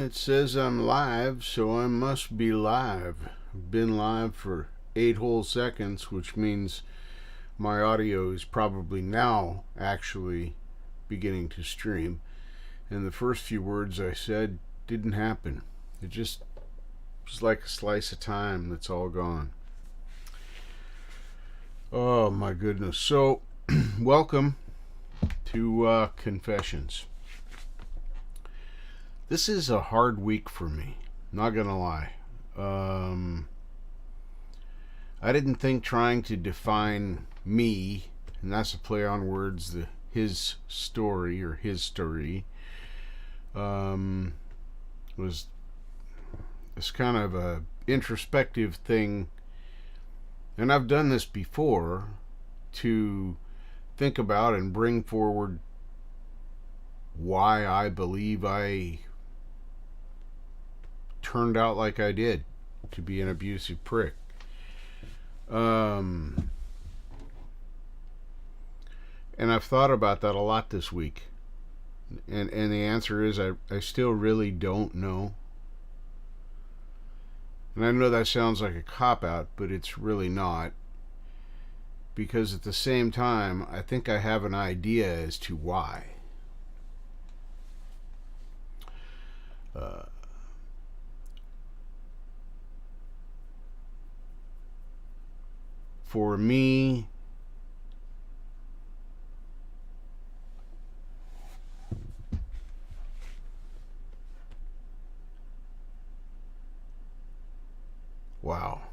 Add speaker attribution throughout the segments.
Speaker 1: It says I'm live, so I must be live. I've been live for 8 whole seconds, which means my audio is probably now actually beginning to stream. And the first few words I said didn't happen. It just was like a slice of time that's all gone. Oh my goodness. So, welcome to Confessions. This is a hard week for me, not gonna lie. I didn't think trying to define me, and that's a play on words, the his story or his-tory, was this kind of a introspective thing, and I've done this before, to think about and bring forward why I believe I turned out like I did, to be an abusive prick. And I've thought about that a lot this week. And the answer is I still really don't know. And I know that sounds like a cop-out, but it's really not. Because at the same time, I think I have an idea as to why. For me, wow.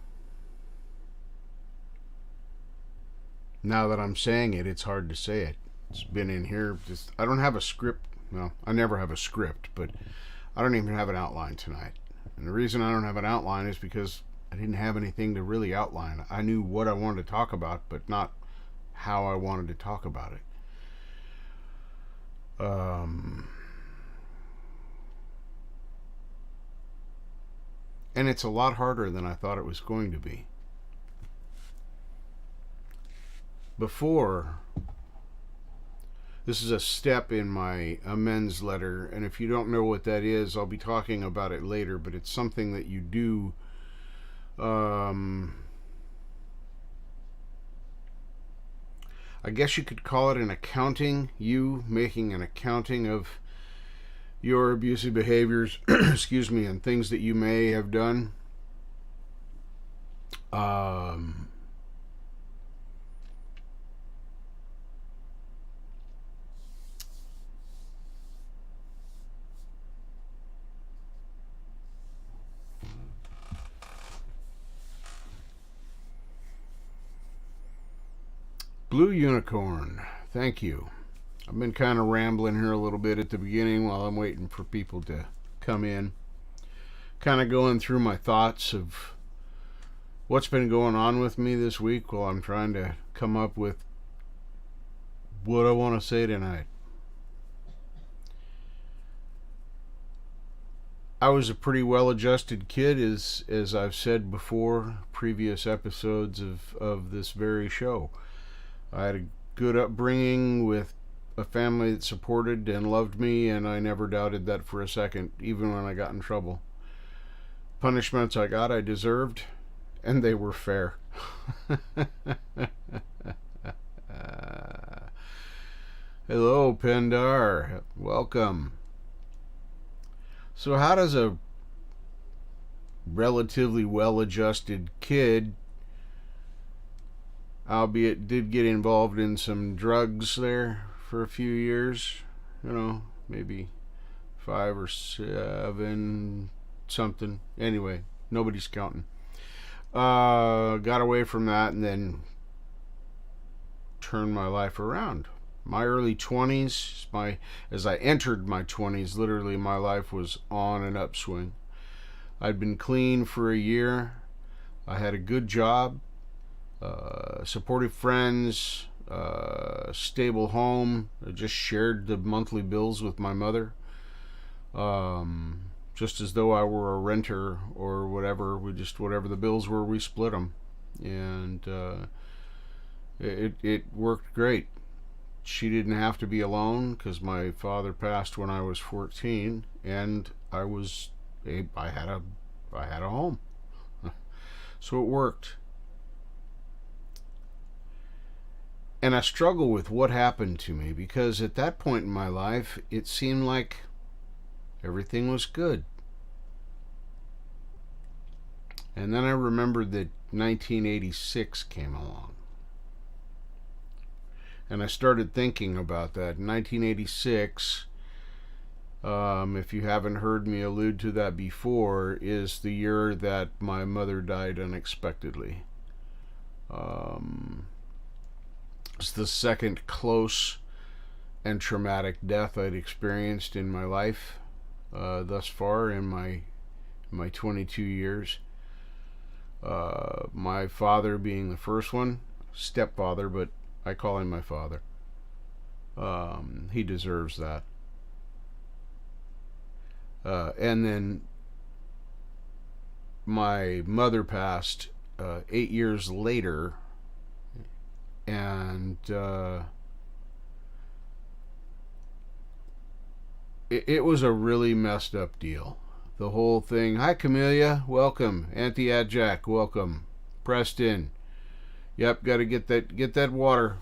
Speaker 1: Now that I'm saying it, it's hard to say it. It's been in here. I don't have a script. Well, I never have a script, but I don't even have an outline tonight. And the reason I don't have an outline is because I didn't have anything to really outline. I knew what I wanted to talk about, but not how I wanted to talk about it. And it's a lot harder than I thought it was going to be. Before, this is a step in my amends letter, and if you don't know what that is, I'll be talking about it later, but it's something that you do. I guess you could call it an accounting, you making an accounting of your abusive behaviors, excuse me, and things that you may have done. Blue Unicorn, thank you. I've been kind of rambling here a little bit at the beginning while I'm waiting for people to come in. Kind of going through my thoughts of what's been going on with me this week while I'm trying to come up with what I want to say tonight. I was a pretty well-adjusted kid, as I've said before, previous episodes of this very show. I had a good upbringing with a family that supported and loved me, and I never doubted that for a second, even when I got in trouble. Punishments I got, I deserved, and they were fair. Hello, Pendar. Welcome. So how does a relatively well-adjusted kid, albeit did get involved in some drugs there for a few years, maybe 5 or 7 something, anyway, nobody's counting, got away from that and then turned my life around. My early 20s, as I entered my 20s, literally my life was on an upswing. I'd been clean for a year. I had a good job, supportive friends, stable home. I just shared the monthly bills with my mother, just as though I were a renter or whatever. Whatever the bills were, we split them, and it worked great. She didn't have to be alone because my father passed when I was 14, and I had a home. So it worked. And I struggle with what happened to me, because at that point in my life, it seemed like everything was good. And then I remembered that 1986 came along. And I started thinking about that. 1986, if you haven't heard me allude to that before, is the year that my mother died unexpectedly. It's the second close and traumatic death I'd experienced in my life thus far in my 22 years. My father being the first one, stepfather, but I call him my father. He deserves that. And then my mother passed 8 years later, and it was a really messed up deal. The whole thing. Hi, Camellia. Welcome. Auntie Adjack. Welcome. Preston. Yep, got to get that water.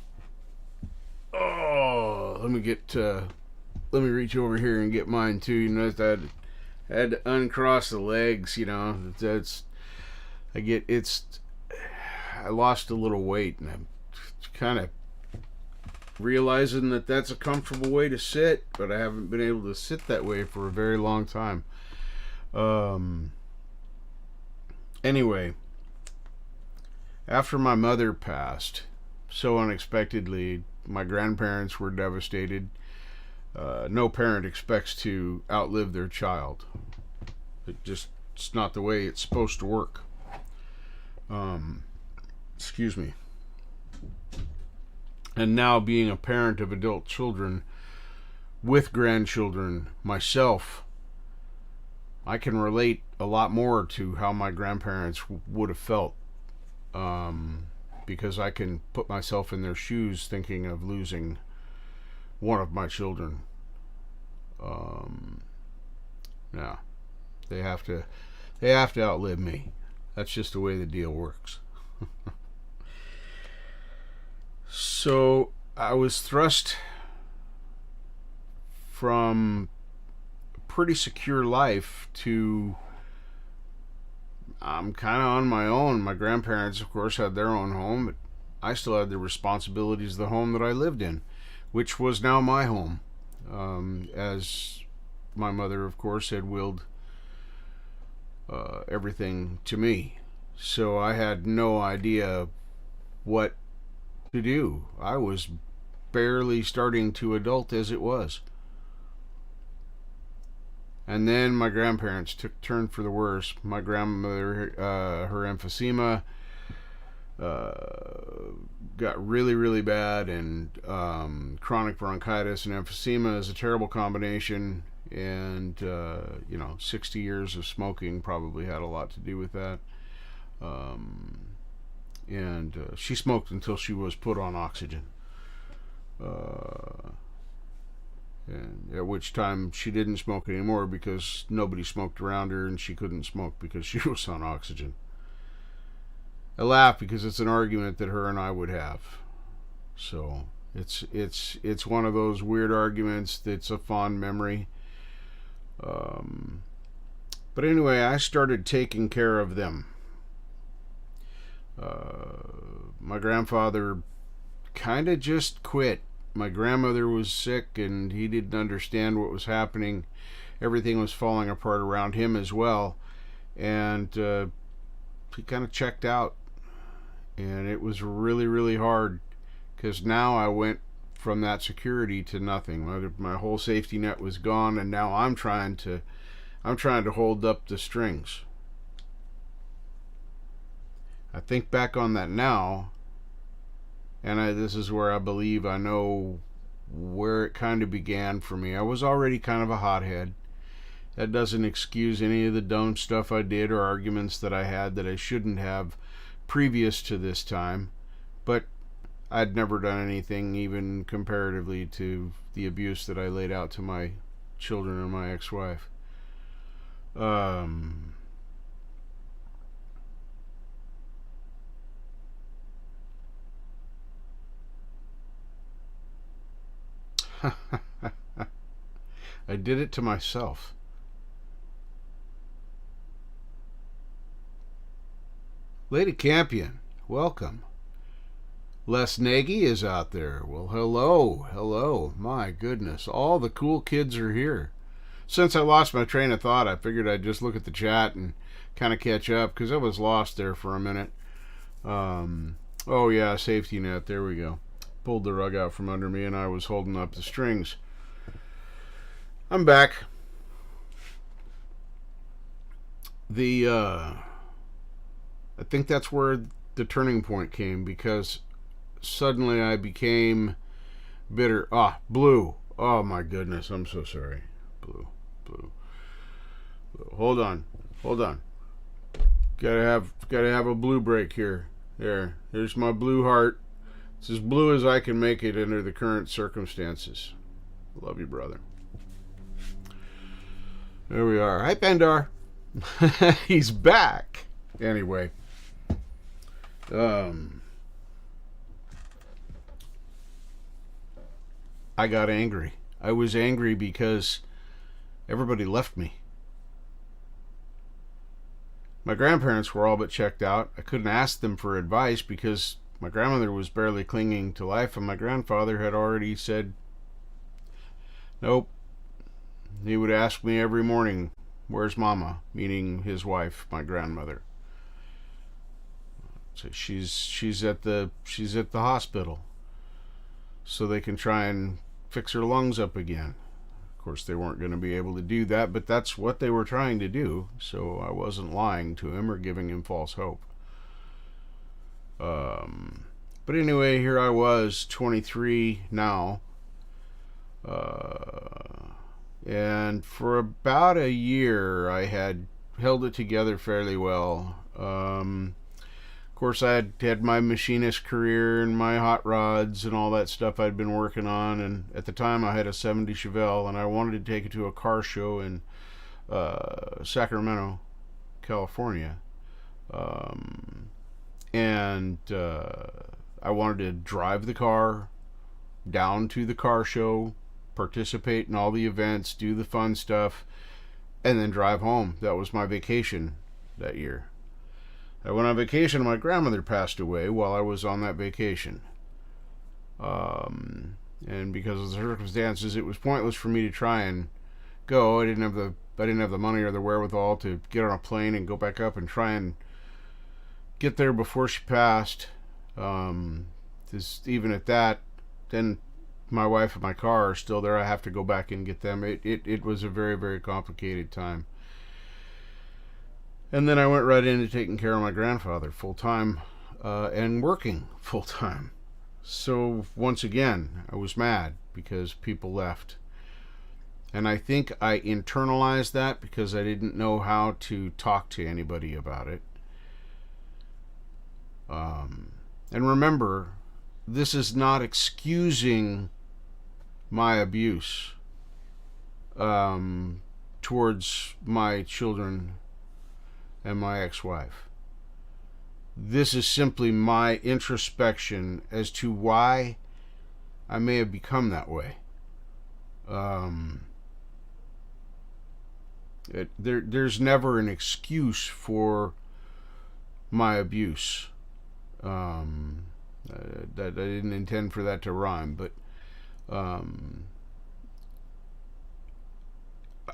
Speaker 1: Oh, let me reach over here and get mine too. You know, I had to uncross the legs. You know, I lost a little weight, and I'm kind of realizing that that's a comfortable way to sit, but I haven't been able to sit that way for a very long time. Anyway, after my mother passed so unexpectedly, my grandparents were devastated. No parent expects to outlive their child. It's not the way it's supposed to work. Excuse me. And now, being a parent of adult children with grandchildren myself, I can relate a lot more to how my grandparents would have felt, because I can put myself in their shoes thinking of losing one of my children. Yeah, they have to outlive me. That's just the way the deal works. So I was thrust from a pretty secure life to I'm kind of on my own. My grandparents, of course, had their own home, but I still had the responsibilities of the home that I lived in, which was now my home, as my mother, of course, had willed everything to me. So I had no idea what to do. I was barely starting to adult as it was. And then my grandparents took turn for the worse. My grandmother, her emphysema got really, really bad, and chronic bronchitis and emphysema is a terrible combination. And 60 years of smoking probably had a lot to do with that. And she smoked until she was put on oxygen. And at which time she didn't smoke anymore because nobody smoked around her, and she couldn't smoke because she was on oxygen. I laugh because it's an argument that her and I would have. So it's one of those weird arguments that's a fond memory. But anyway, I started taking care of them. My grandfather kind of just quit. My grandmother was sick, and he didn't understand what was happening. Everything was falling apart around him as well, and he kind of checked out. And it was really, really hard, because now I went from that security to nothing. My whole safety net was gone, and now I'm trying to hold up the strings. I think back on that now, and this is where I believe I know where it kind of began for me. I was already kind of a hothead. That doesn't excuse any of the dumb stuff I did or arguments that I had that I shouldn't have previous to this time, but I'd never done anything even comparatively to the abuse that I laid out to my children and my ex-wife. Um, I did it to myself. Lady Campion, welcome. Les Nagy is out there. Well, hello, hello. My goodness, all the cool kids are here. Since I lost my train of thought, I figured I'd just look at the chat and kind of catch up because I was lost there for a minute. Oh yeah, safety net. There we go. Pulled the rug out from under me and I was holding up the strings. I'm back. I think that's where the turning point came, because suddenly I became bitter. Blue. Oh my goodness, I'm so sorry. Blue. Hold on. Gotta have a blue break here. Here's my blue heart. It's as blue as I can make it under the current circumstances. Love you, brother. There we are. Hi, Pandar. He's back. Anyway. I got angry. I was angry because everybody left me. My grandparents were all but checked out. I couldn't ask them for advice because my grandmother was barely clinging to life, and my grandfather had already said nope. He would ask me every morning, "Where's Mama?" meaning his wife, my grandmother. So she's at the hospital, so they can try and fix her lungs up again. Of course, they weren't going to be able to do that, but that's what they were trying to do, so I wasn't lying to him or giving him false hope. But anyway, here I was, 23 now, and for about a year I had held it together fairly well. Of course, I had my machinist career and my hot rods and all that stuff I'd been working on, and at the time I had a 70 Chevelle, and I wanted to take it to a car show in Sacramento, California. And I wanted to drive the car down to the car show, participate in all the events, do the fun stuff, and then drive home. That was my vacation that year. I went on vacation and my grandmother passed away while I was on that vacation. And because of the circumstances, it was pointless for me to try and go. I didn't have the money or the wherewithal to get on a plane and go back up and try and get there before she passed. Even at that, then my wife and my car are still there. I have to go back and get them. It was a very, very complicated time. And then I went right into taking care of my grandfather full-time and working full-time. So once again, I was mad because people left. And I think I internalized that because I didn't know how to talk to anybody about it. And remember, this is not excusing my abuse towards my children and my ex-wife. This is simply my introspection as to why I may have become that way. There's never an excuse for my abuse. That I didn't intend for that to rhyme, but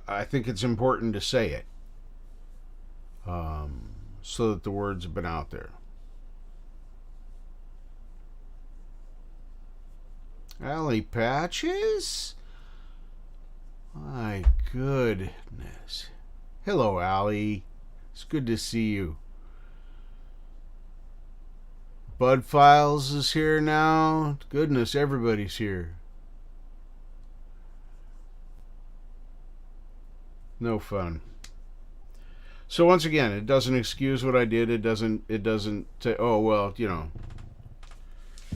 Speaker 1: I think it's important to say it. So that the words have been out there. Allie Patches? My goodness. Hello, Allie. It's good to see you. Bud Files is here now. Goodness, everybody's here. No fun. So once again, it doesn't excuse what I did. It doesn't say, oh, well,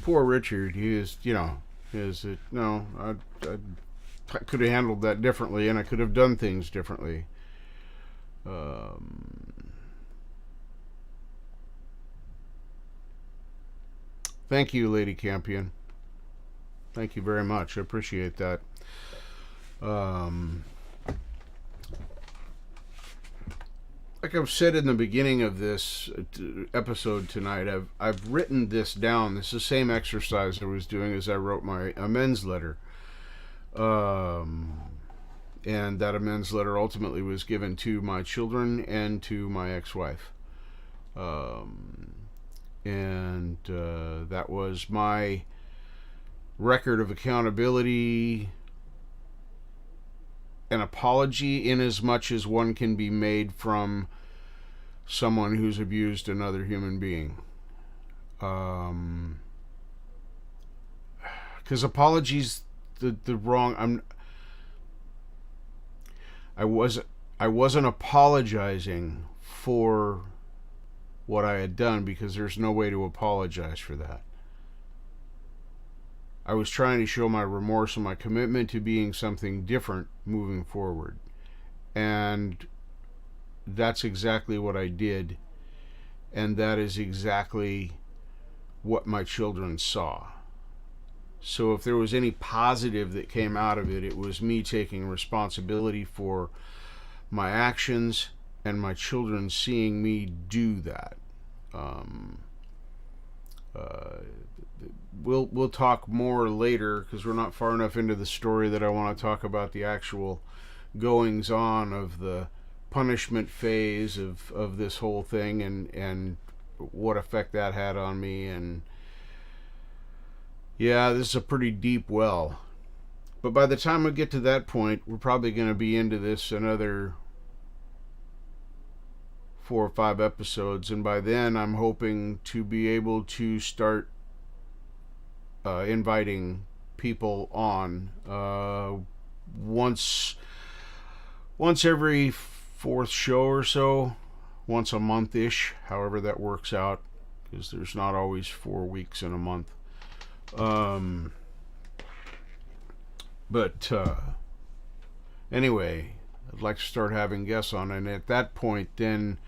Speaker 1: poor Richard, he is, no, I could have handled that differently, and I could have done things differently. Thank you, Lady Campion. Thank you very much. I appreciate that. Um, like I've said in the beginning of this episode tonight, I've written this down. This is the same exercise I was doing as I wrote my amends letter. Um, and that amends letter ultimately was given to my children and to my ex-wife. Um, and that was my record of accountability, an apology in as much as one can be made from someone who's abused another human being. Because apologies, the wrong. I was I wasn't apologizing for what I had done because there's no way to apologize for that. I was trying to show my remorse and my commitment to being something different moving forward. And that's exactly what I did. And that is exactly what my children saw. So if there was any positive that came out of it, it was me taking responsibility for my actions and my children seeing me do that. Um, uh, we'll talk more later because we're not far enough into the story that I want to talk about the actual goings on of the punishment phase of this whole thing and what effect that had on me. And yeah, this is a pretty deep well. But by the time we get to that point, we're probably going to be into this another 4 or 5 episodes, and by then I'm hoping to be able to start inviting people on once every fourth show or so, once a month ish, however that works out, because there's not always 4 weeks in a month. But anyway, I'd like to start having guests on, and at that point, then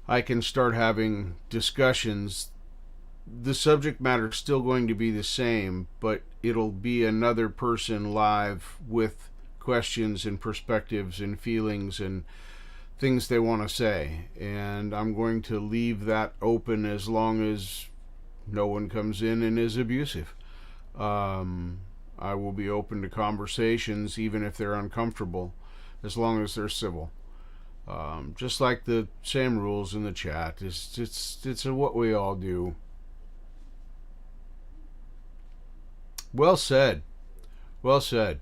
Speaker 1: I can start having discussions. The subject matter is still going to be the same, but it'll be another person live with questions and perspectives and feelings and things they want to say. And I'm going to leave that open as long as no one comes in and is abusive. I will be open to conversations, even if they're uncomfortable, as long as they're civil. Just like the same rules in the chat. It's what we all do. Well said. Well said.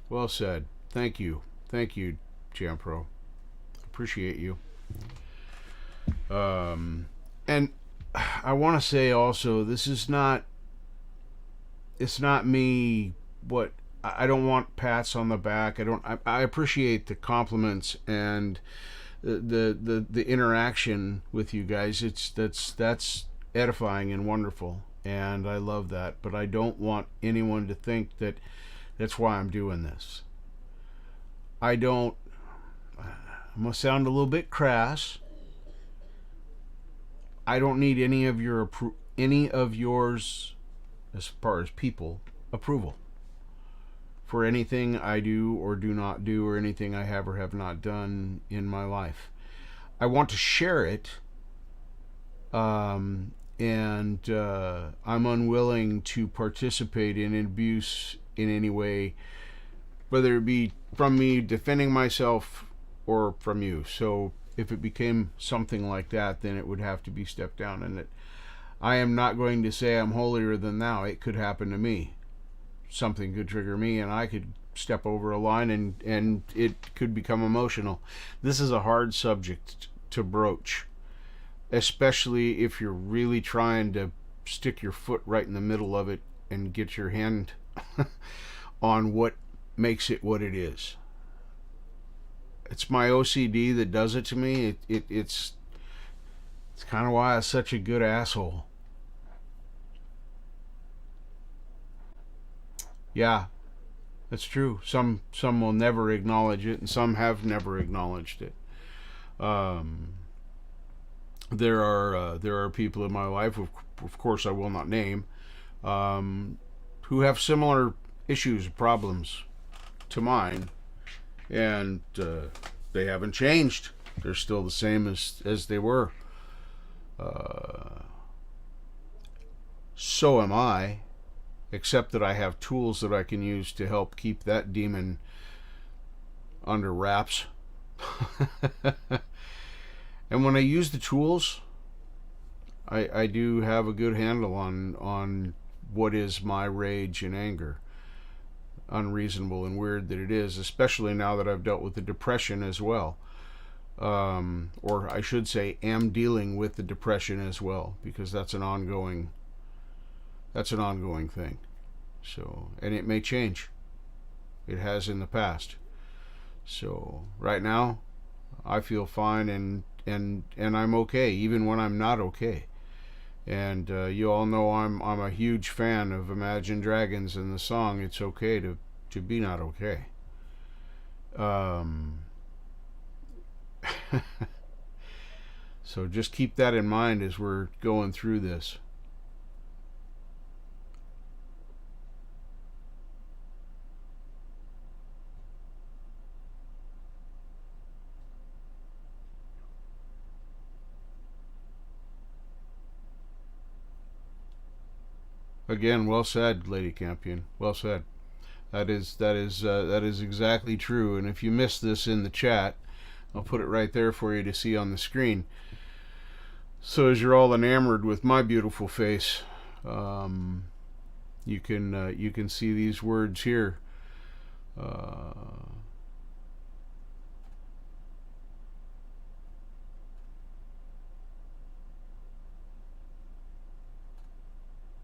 Speaker 1: Well said. Thank you. Thank you, Jampro. Appreciate you. And I want to say also, this is not. It's not me. What I don't want pats on the back. I appreciate the compliments and the interaction with you guys. That's edifying and wonderful, and I love that. But I don't want anyone to think that that's why I'm doing this. I don't. I'm gonna sound a little bit crass. I don't need any of yours, as far as people, approval for anything I do or do not do, or anything I have or have not done in my life. I want to share it, and I'm unwilling to participate in abuse in any way, whether it be from me defending myself or from you. So if it became something like that, then it would have to be stepped down. And I am not going to say I'm holier than thou. It could happen to me. Something could trigger me, and I could step over a line, and it could become emotional. This is a hard subject to broach, especially if you're really trying to stick your foot right in the middle of it and get your hand on what makes it what it is. It's my OCD that does it to me. It's kind of why I'm such a good asshole. Yeah, That's true. Some will never acknowledge it, and some have never acknowledged it. Um, there are people in my life, of course, I will not name, um, who have similar issues, problems to mine, and they haven't changed. They're still the same as they were. Uh, so am I, except that I have tools that I can use to help keep that demon under wraps. And when I use the tools, I do have a good handle on what is my rage and anger. Unreasonable and weird that it is, especially now that I've dealt with the depression as well. Or I should say, am dealing with the depression as well, because that's an ongoing thing. So, and it may change. It has in the past. So right now, I feel fine, and I'm okay, even when I'm not okay. And you all know I'm a huge fan of Imagine Dragons and the song "It's Okay to Be Not Okay." So just keep that in mind as we're going through this. Again, well said, Lady Campion. Well said. That is exactly true. And if you missed this in the chat, I'll put it right there for you to see on the screen. So as you're all enamored with my beautiful face, you can see these words here.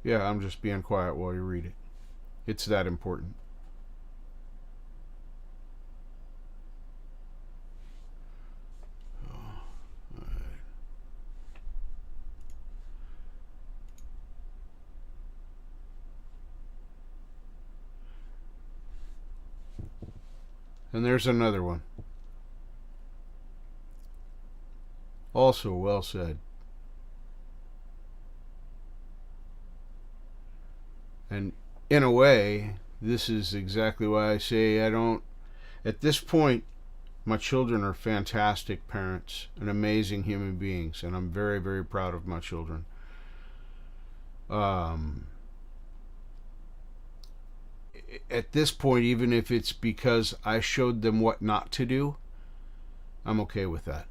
Speaker 1: Yeah, I'm just being quiet while you read it. It's that important. And there's another one. Also well said. And in a way, this is exactly why I say I don't, at this point, my children are fantastic parents and amazing human beings, and I'm very, very proud of my children. At this point, even if it's because I showed them what not to do, I'm okay with that.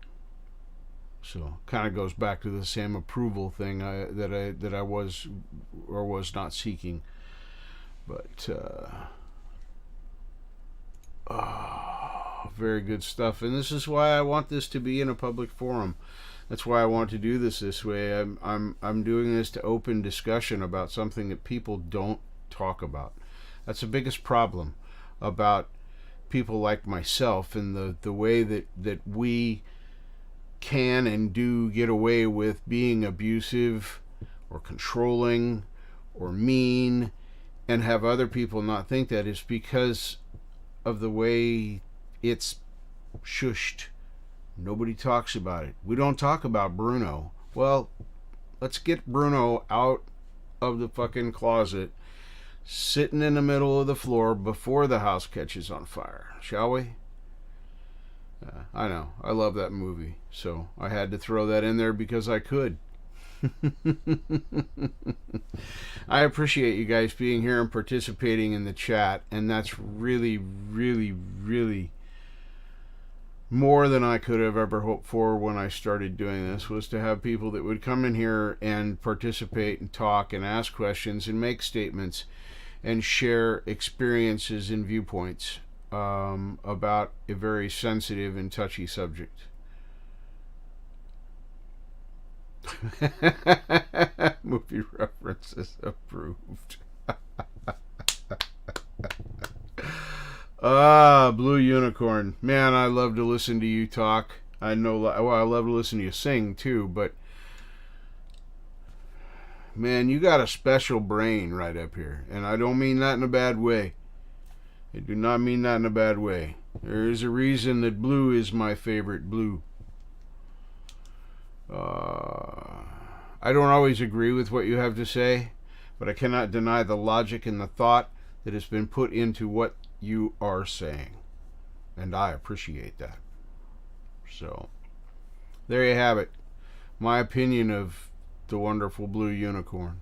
Speaker 1: So kind of goes back to the same approval thing that I was or was not seeking. But very good stuff, and this is why I want this to be in a public forum. That's why I want to do this way. I'm doing this to open discussion about something that people don't talk about. That's the biggest problem about people like myself, and the way that we can and do get away with being abusive or controlling or mean and have other people not think that, is because of the way it's shushed. Nobody talks about it. We don't talk about Bruno. Well, let's get Bruno out of the fucking closet, sitting in the middle of the floor before the house catches on fire, shall we? I know. I love that movie. So I had to throw that in there because I could. I appreciate you guys being here and participating in the chat. And that's really, really, really more than I could have ever hoped for when I started doing this, was to have people that would come in here and participate and talk and ask questions and make statements and share experiences and viewpoints about a very sensitive and touchy subject. Movie references approved. Blue Unicorn. Man, I love to listen to you talk. I know, well, I love to listen to you sing too, but man, you got a special brain right up here. And I don't mean that in a bad way. I do not mean that in a bad way. There is a reason that blue is my favorite blue. I don't always agree with what you have to say, but I cannot deny the logic and the thought that has been put into what you are saying. And I appreciate that. So, there you have it. My opinion of the wonderful blue unicorn.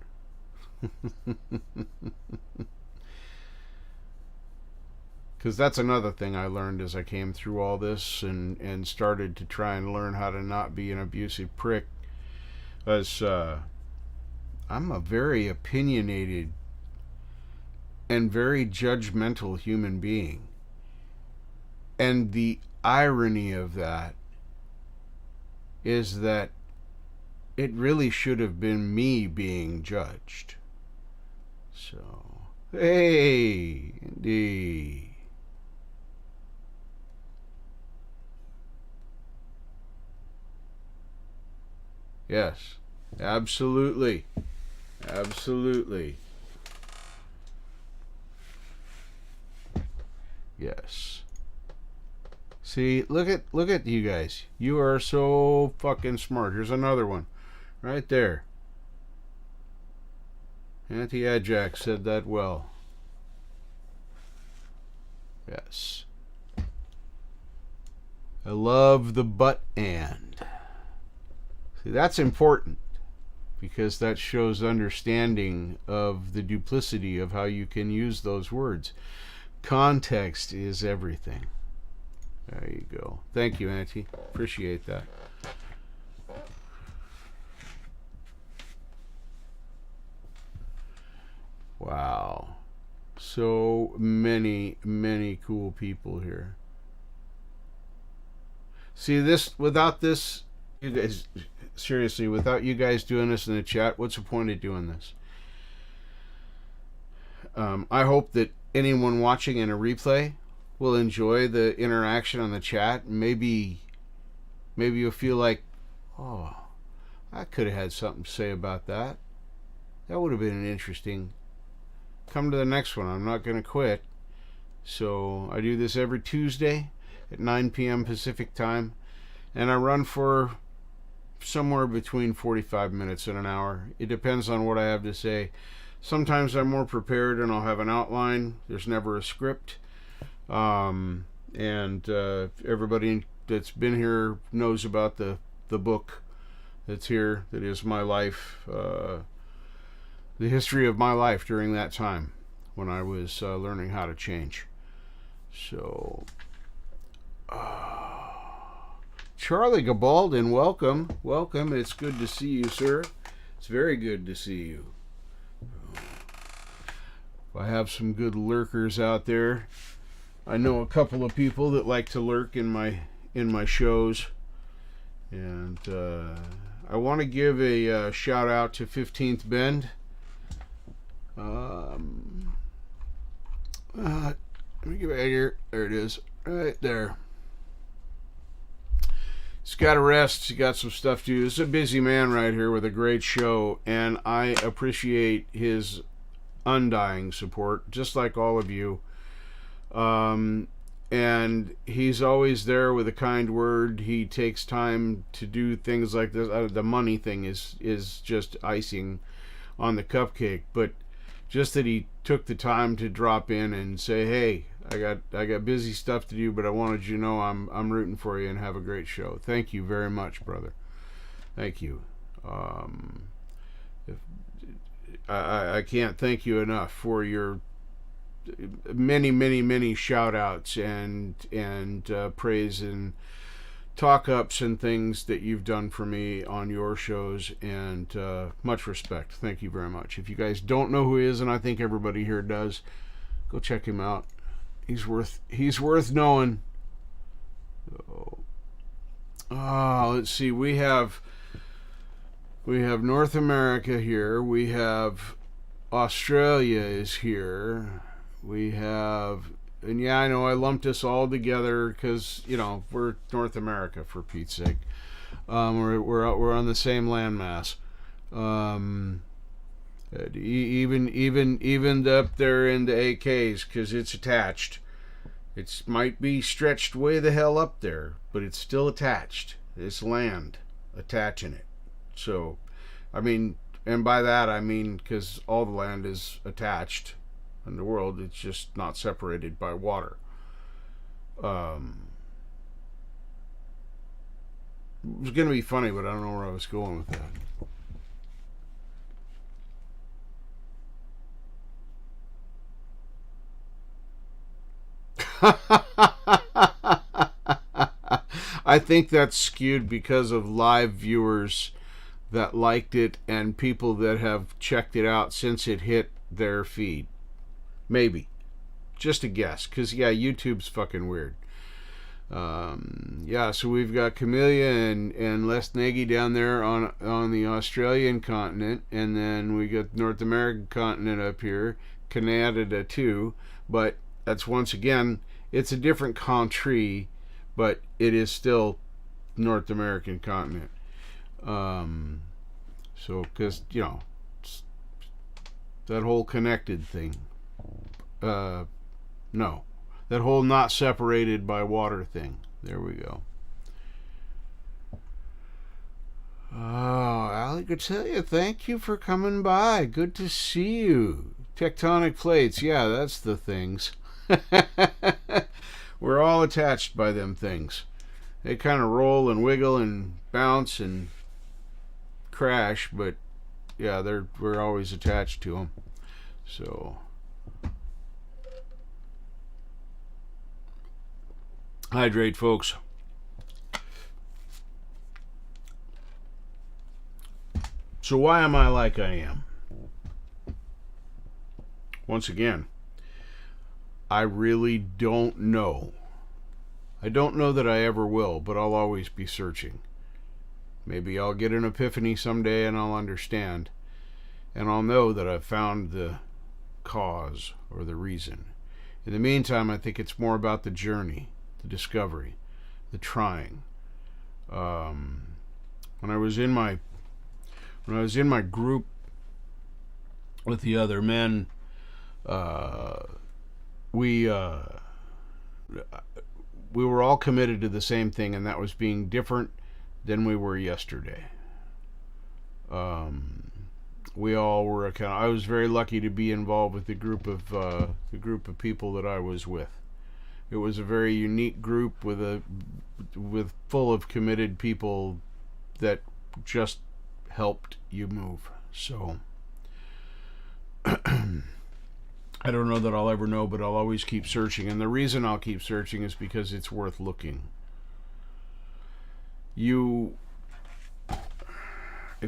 Speaker 1: Because that's another thing I learned as I came through all this and started to try and learn how to not be an abusive prick. As I'm a very opinionated and very judgmental human being. And the irony of that is that it really should have been me being judged. So, hey, indeed. Yes, absolutely. Absolutely. Yes. See, look at you guys. You are so fucking smart. Here's another one. Right there. Auntie Ajax said that well. Yes. I love the but and. See, that's important because that shows understanding of the duplicity of how you can use those words. Context is everything. There you go. Thank you, Auntie. Appreciate that. Wow. So many, many cool people here. See, this, without this, you guys, seriously, without you guys doing this in the chat, what's the point of doing this? I hope that anyone watching in a replay will enjoy the interaction on the chat. Maybe you'll feel like, oh, I could have had something to say about that. That would have been an interesting. Come to the next one. I'm not going to quit. So I do this every Tuesday at 9 p.m. Pacific time, and I run for somewhere between 45 minutes and an hour. It depends on what I have to say. Sometimes I'm more prepared and I'll have an outline. There's never a script. Everybody that's been here knows about the book that's here, that is my life, the history of my life during that time when I was learning how to change. So, Charlie Gabaldon, welcome. It's good to see you, sir. It's very good to see you. I have some good lurkers out there. I know a couple of people that like to lurk in my shows, and I want to give a shout out to 15th Bend. Let me get back here. There it is, right there. He's got to rest. He's got some stuff to do. This is a busy man right here with a great show, and I appreciate his undying support, just like all of you. And he's always there with a kind word. He takes time to do things like this. The money thing is just icing on the cupcake, but just that he took the time to drop in and say, "Hey, I got busy stuff to do, but I wanted you to know I'm rooting for you and have a great show." Thank you very much, brother. Thank you. I can't thank you enough for your many shout outs and praise and talk ups and things that you've done for me on your shows, and much respect. Thank you very much. If you guys don't know who he is, and I think everybody here does, go check him out. He's worth knowing. Let's see. We have North America here. We have Australia is here. We have, and yeah, I know I lumped us all together because we're North America, for Pete's sake. We're on the same landmass. Even up there in the AKs, because it's attached. It might be stretched way the hell up there, but it's still attached. It's land attaching it. So, I mean, and by that I mean because all the land is attached in the world. It's just not separated by water. It was going to be funny, but I don't know where I was going with that. I think that's skewed because of live viewers that liked it and people that have checked it out since it hit their feed. Maybe. Just a guess. Because, yeah, YouTube's fucking weird. Yeah, so we've got Camellia and Les Nagy down there on the Australian continent, and then we got North American continent up here, Canada too, but that's once again, it's a different country, but it is still North American continent. So, because, you know, that whole connected thing, no. That whole not separated by water thing. There we go. Oh, Ali Gatelia, thank you for coming by. Good to see you. Tectonic plates, yeah, that's the things. We're all attached by them things. They kind of roll and wiggle and bounce and crash, but yeah, we're always attached to them. So... hydrate, folks. So why am I like I am? Once again, I really don't know. I don't know that I ever will, but I'll always be searching. Maybe I'll get an epiphany someday and I'll understand. And I'll know that I've found the cause or the reason. In the meantime, I think it's more about the journey. The discovery, the trying. When I was in my group with the other men, we were all committed to the same thing, and that was being different than we were yesterday. We all were I was very lucky to be involved with the group of people that I was with. It was a very unique group with full of committed people that just helped you move. So I don't know that I'll ever know, but I'll always keep searching. And the reason I'll keep searching is because it's worth looking. If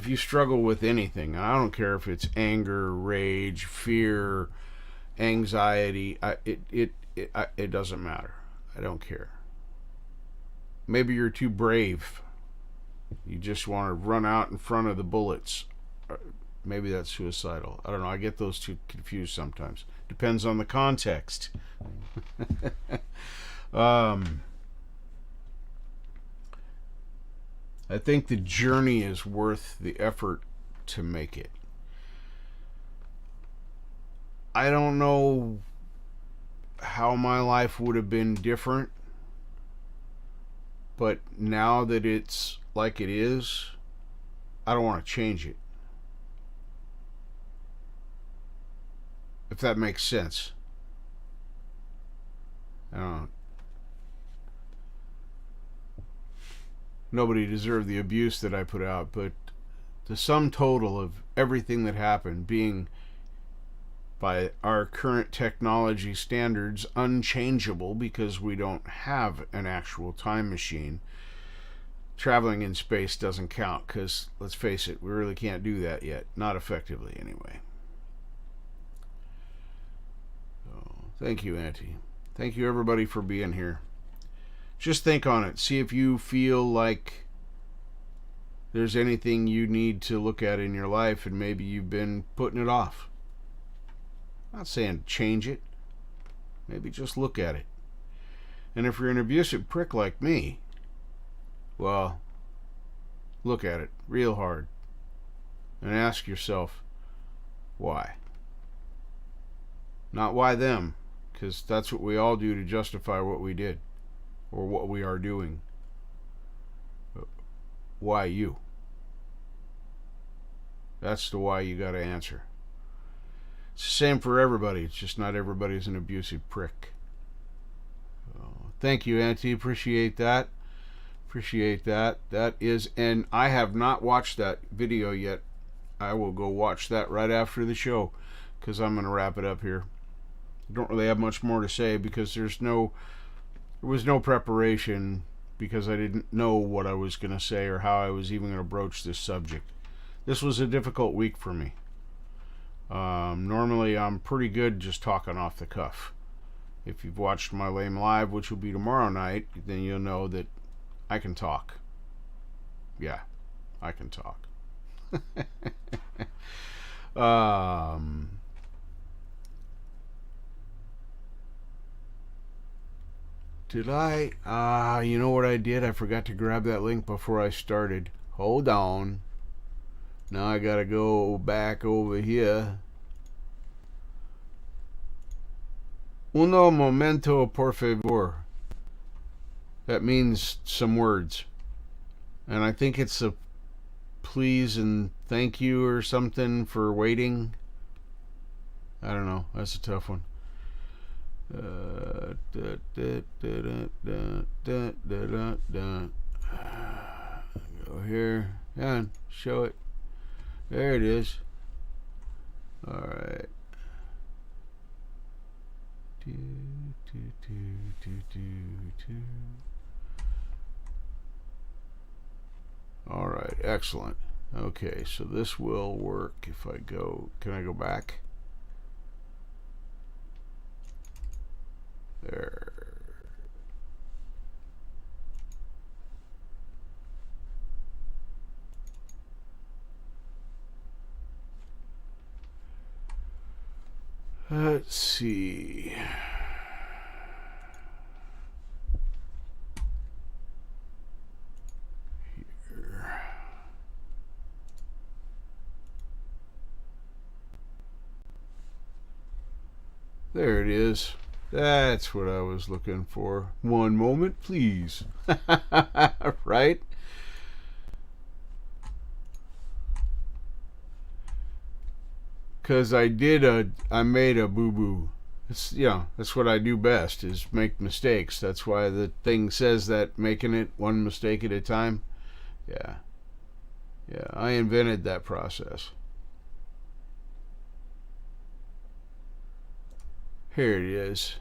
Speaker 1: you struggle with anything, I don't care if it's anger, rage, fear, anxiety, it doesn't matter. I don't care. Maybe you're too brave. You just want to run out in front of the bullets. Maybe that's suicidal. I don't know. I get those two confused sometimes. Depends on the context. I think the journey is worth the effort to make it. I don't know how my life would have been different, but now that it's like it is, I don't want to change it. If that makes sense. Nobody deserved the abuse that I put out, but the sum total of everything that happened being, by our current technology standards, unchangeable because we don't have an actual time machine. Traveling in space doesn't count because, let's face it, we really can't do that yet. Not effectively, anyway. So, thank you, Auntie. Thank you, everybody, for being here. Just think on it. See if you feel like there's anything you need to look at in your life and maybe you've been putting it off. I'm not saying change it. Maybe just look at it. And if you're an abusive prick like me, well, look at it real hard and ask yourself, Why? Not why them, because that's what we all do to justify what we did or what we are doing. Why you? That's the why you got to answer. It's the same for everybody. It's just not everybody's an abusive prick. Thank you, Auntie. Appreciate that. Appreciate that. That is, and I have not watched that video yet. I will go watch that right after the show, because I'm going to wrap it up here. I don't really have much more to say because there was no preparation, because I didn't know what I was going to say or how I was even going to broach this subject. This was a difficult week for me. Normally I'm pretty good just talking off the cuff. If you've watched my Lame Live, which will be tomorrow night, then you'll know that I can talk. Yeah, I can talk. Did I? You know what I did? I forgot to grab that link before I started. Hold on. Now I gotta go back over here. Uno momento, por favor. That means some words. And I think it's a please and thank you or something for waiting. I don't know. That's a tough one. Go here. Yeah, show it. There it is. Alright. Alright, excellent. Okay, so this will work if I go. Can I go back? There. Let's see. Here. There it is. That's what I was looking for. One moment, please. Right? Because I made a boo-boo. It's, that's what I do best, is make mistakes. That's why the thing says that, making it one mistake at a time. Yeah, I invented that process. Here it is.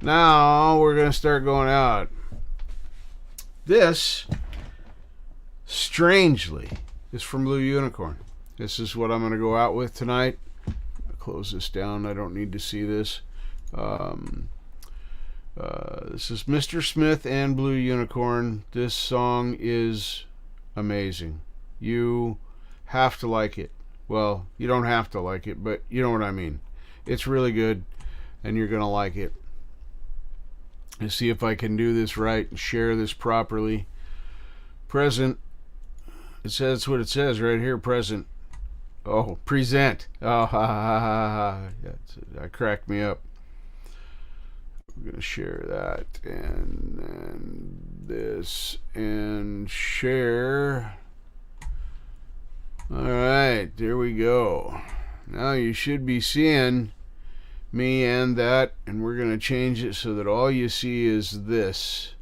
Speaker 1: Now we're going to start going out. This, strangely, is from Blue Unicorn. This is what I'm going to go out with tonight. I'll close this down. I don't need to see this. This is Mr. Smith and Blue Unicorn. This song is amazing. You have to like it. Well, you don't have to like it, but you know what I mean. It's really good, and you're going to like it. Let's see if I can do this right and share this properly. Present. It says what it says right here, present. Oh, present. Oh, ha, ha, ha, ha. That cracked me up. We're going to share that, and then this, and share. All right, there we go. Now you should be seeing me and that, and we're going to change it so that all you see is this.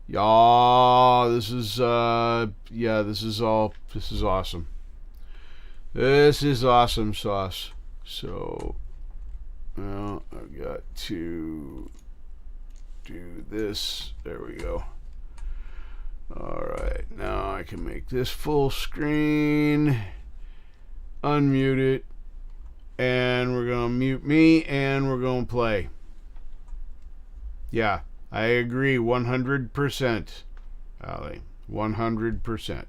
Speaker 1: Y'all, this is awesome. This is awesome sauce. So, well, I've got to do this. There we go. Alright, now I can make this full screen, unmute it, and we're going to mute me, and we're going to play. Yeah, I agree 100%, Ali. 100%.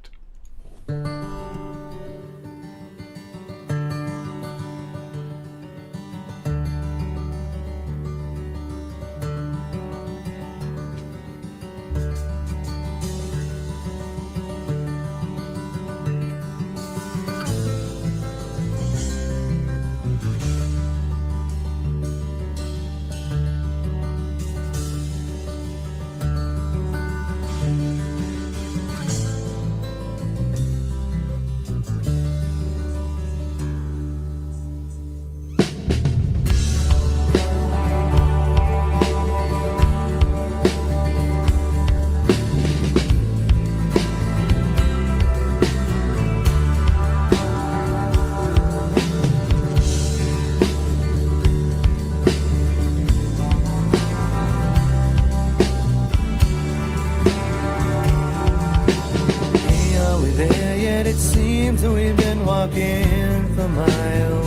Speaker 2: miles,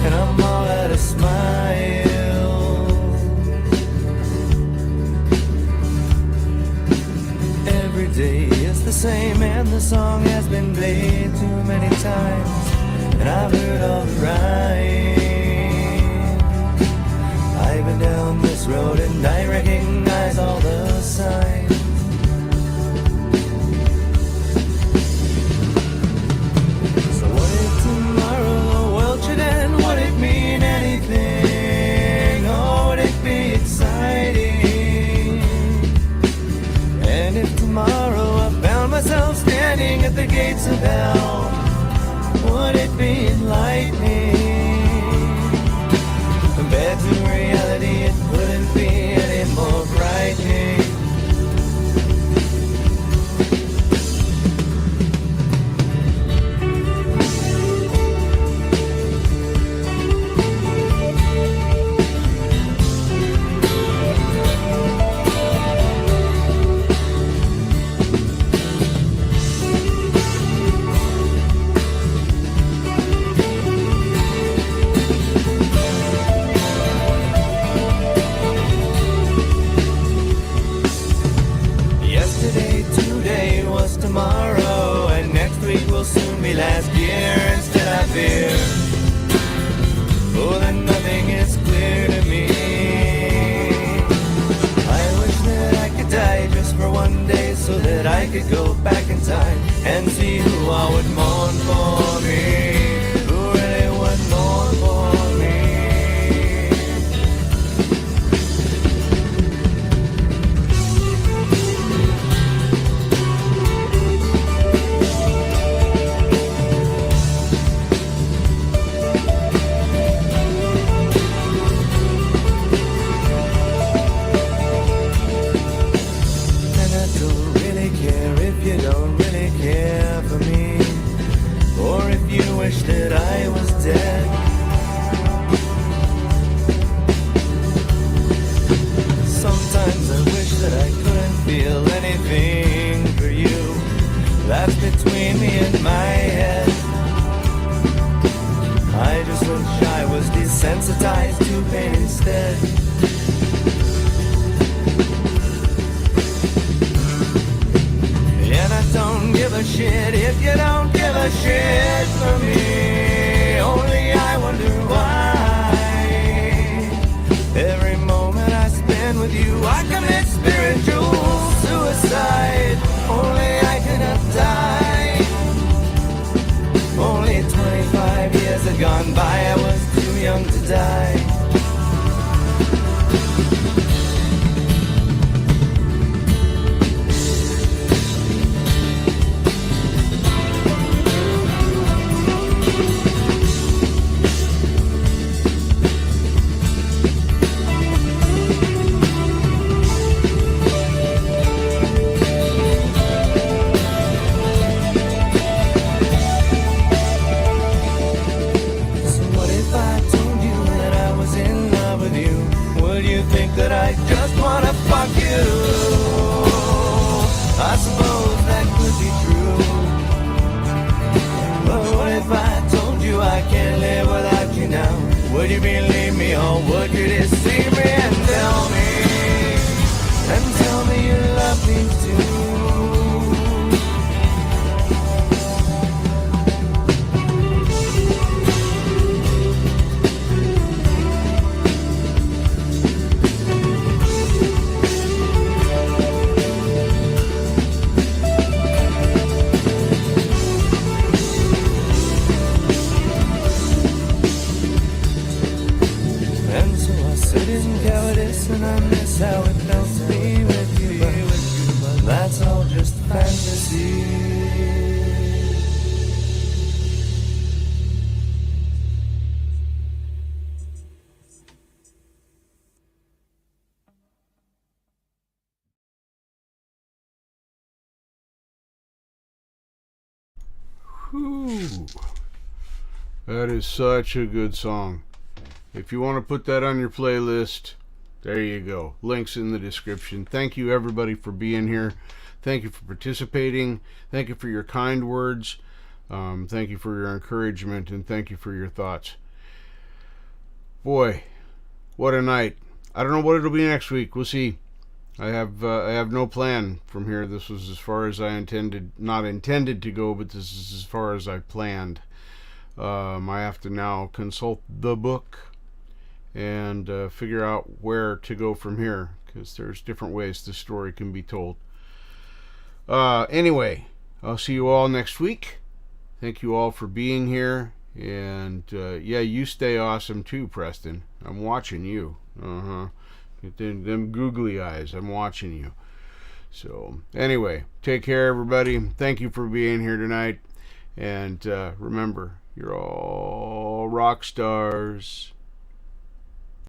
Speaker 2: and I'm all out of smiles. Every day is the same, and the song has been played too many times, and I've heard all the rhymes. I've been down this road and I recognize all the signs. So what if tomorrow the world should end? Would it mean anything? Or would it be exciting? And if tomorrow I found myself standing at the gates of hell, would it be enlightening? Compared to reality, it couldn't be any more frightening. Tomorrow, and next week will soon be last year. Instead I fear, oh, then nothing is clear to me. I wish that I could die just for one day, so that I could go back in time and see who all would mourn for me, who really would mourn for me. Wish that I was dead. Sometimes I wish that I couldn't feel anything for you. That's between me and my head. I just wish I was desensitized to pain instead. And I don't give a shit if you don't give a shit for me. Only I wonder why. Every moment I spend with you, I commit spiritual suicide. Only I cannot die. Only 25 years had gone by, I was too young to die. That I just wanna fuck you. I suppose that could be true. But what if I told you I can't live without you now? Would you believe me, or would you deceive me and tell me you love me too? And I miss how it felt to be with you, but that's all just fantasy.
Speaker 1: Whew. That is such a good song. If you want to put that on your playlist, there you go. Links in the description. Thank you, everybody, for being here. Thank you for participating. Thank you for your kind words. Thank you for your encouragement, and thank you for your thoughts. Boy, what a night. I don't know what it'll be next week. We'll see. I have no plan from here. This was as far as I not intended to go, but this is as far as I planned. I have to now consult the book and figure out where to go from here, because there's different ways the story can be told. Anyway, I'll see you all next week. Thank you all for being here. And yeah, you stay awesome too, Preston. I'm watching you. Them googly eyes. I'm watching you. So anyway, take care, everybody. Thank you for being here tonight. And remember, you're all rock stars.